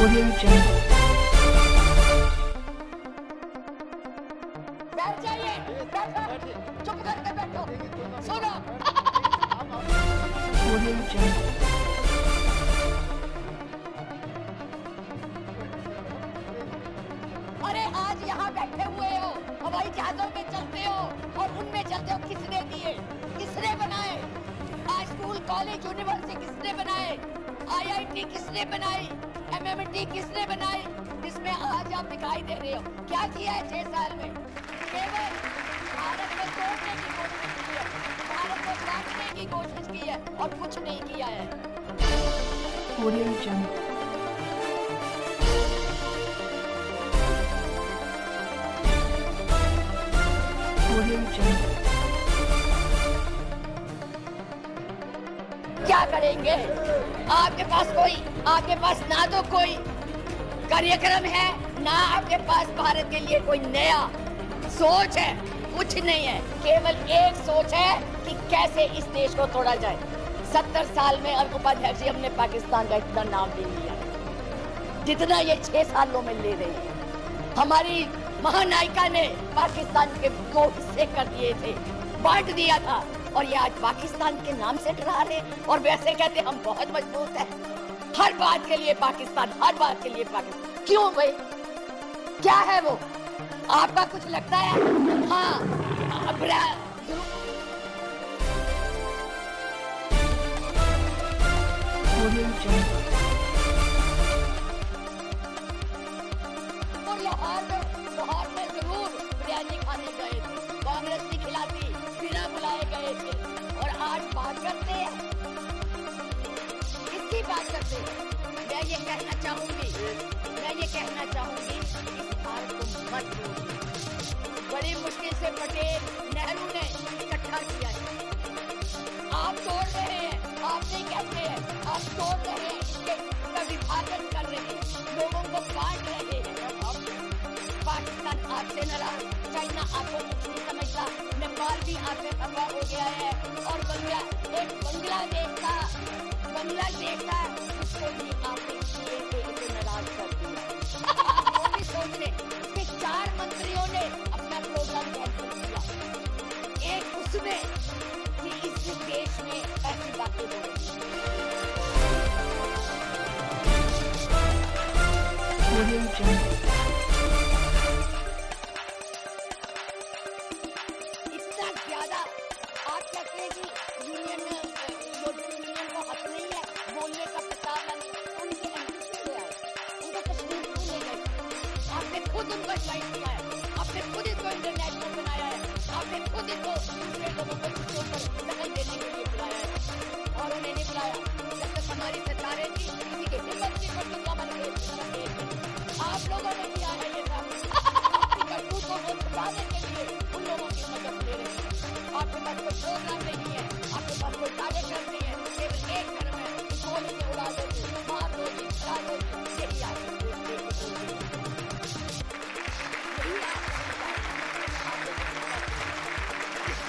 Audio Jungle. बैठ जाइए, बैठो, चुप करके बैठो, सुनो। Audio Jungle. अरे आज यहाँ बैठे हुए हो, हवाई जहाजों में चलते हो और उनमें चलते हो, किसने दिए, किसने बनाए? आज स्कूल, कॉलेज, यूनिवर्सिटी किसने बनाए? IIT किसने बनाई? MMT किसने बनाई? जिसमें आज आप दिखाई दे रहे हो, क्या किया है 6 साल में? केवल भारत को तोड़ने की कोशिश की है, भारत को बांटने की कोशिश की है और कुछ नहीं किया है। Audio Jungle. Audio Jungle. क्या करेंगे? आपके पास ना तो कोई कार्यक्रम है, ना आपके पास भारत के लिए कोई नया सोच है, कुछ नहीं है। केवल एक सोच है कि कैसे इस देश को तोड़ा जाए। 70 साल में और उपाध्यक्ष जी हमने पाकिस्तान का इतना नाम नहीं लिया जितना ये 6 सालों में ले रहे हैं। हमारी महानायिका ने पाकिस्तान के 2 हिस्से कर दिए थे, बांट दिया था, और ये आज पाकिस्तान के नाम से डरा रहे और वैसे कहते हम बहुत मजबूत हैं, हर बात के लिए पाकिस्तान, हर बात के लिए पाकिस्तान। क्यों भाई, क्या है वो? आपका कुछ लगता है? हाँ, Audio Jungle. और लाहौर में जरूर बिरयानी खाने गए थे, कांग्रेस की खिलाती, बिना बुलाए गए थे, और आज बात करते हैं, किसकी बात करते हैं? मैं ये कहना चाहूंगी इस भारत को मत भूलिए। बड़ी मुश्किल से पटेल, नेहरू ने इकट्ठा किया है। आप तोड़ रहे हैं, आप नहीं कहते हैं, आप तोड़ रहे हैं, इसका विभाजन कर रहे हैं, लोगों को बांट रहे हैं। पाकिस्तान आपसे नाराज, चाइना आपको कुछ नहीं समझता, नेपाल भी आपसे खफा हो गया है, और बांग्लादेश था, उसको भी आपने इसे नाराज कर दिया। वो भी सोच ले, इसके 4 मंत्रियों ने अपना प्रोग्राम कैंसिल किया। एक उसमें कि इस देश में ऐसी बातें हो रही हैं। Audio Jungle. इतना ज्यादा आप कहते हैं कि यूनियन को हक नहीं है बोलने का, प्रस्ताव लाने, उनकी एमपी ले आए, उनको कश्मीर क्यों ले गए? आपने खुद उनको इनवाइट किया है, आपने खुद इसको इंटरनेशनल बनाया है, आपने खुद इनको दूसरे लोगों को इसके ऊपर दखल देने के लिए बुलाया है, और उन्हें नहीं बुलाया। जब तक हमारी सरकारें थी, किसी के हिम्मत की बंदूका बन गए, आप लोगों ने किया है ये सब। आपकी करतूतों को छुपाने के लिए उन लोगों की मदद ले रहे हैं। आपके पास कोई प्रोग्राम नहीं है, आपके पास कोई कार्यक्रम नहीं है, केवल एक कर्म है, गोली से उड़ा दो, मार दो, गिरा दो, यही आपकी इस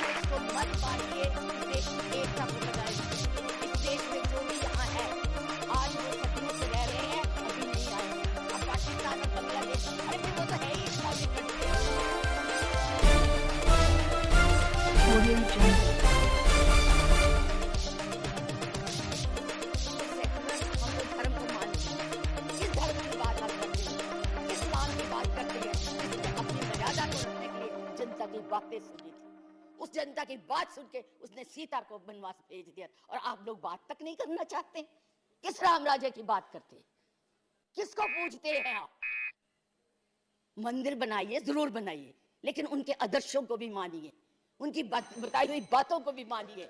देश को मत मारिए, इस देश की एकता को बनाइए। इस देश में जो भी यहाँ है, आज वो सदियों से रह रहे हैं, अभी नहीं आए। अब पाकिस्तान और बांग्लादेश, अरे फिर वो तो है ही इस्लामिक कंट्री। Audio Jungle. धर्म को मानते हैं, किस धर्म की बात हम करते हैं, किस नाम की बात करते हैं, जिसने अपनी मर्यादा को रखने के लिए जनता की बातें सुनी थी। उस जनता की बात सुन के उसने सीता को वनवास भेज दिया, और आप लोग बात तक नहीं करना चाहते। किस राम राज्य की बात करते हैं? किसको पूछते हैं आप? मंदिर बनाइए, जरूर बनाइए, लेकिन उनके आदर्शों को भी मानिए, उनकी बताई हुई बातों को भी मानिए।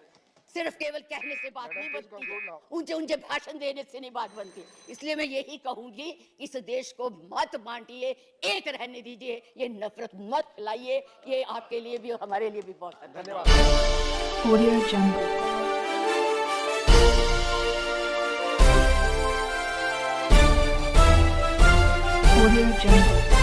सिर्फ केवल कहने से बात नहीं बनती है, ऊंचे भाषण देने से नहीं बात बनती। इसलिए मैं यही कहूंगी, इस देश को मत बांटिए, एक रहने दीजिए, ये नफरत मत फैलाइए। ये आपके लिए भी और हमारे लिए भी बहुत धन्यवाद। Audio Jungle. Audio Jungle.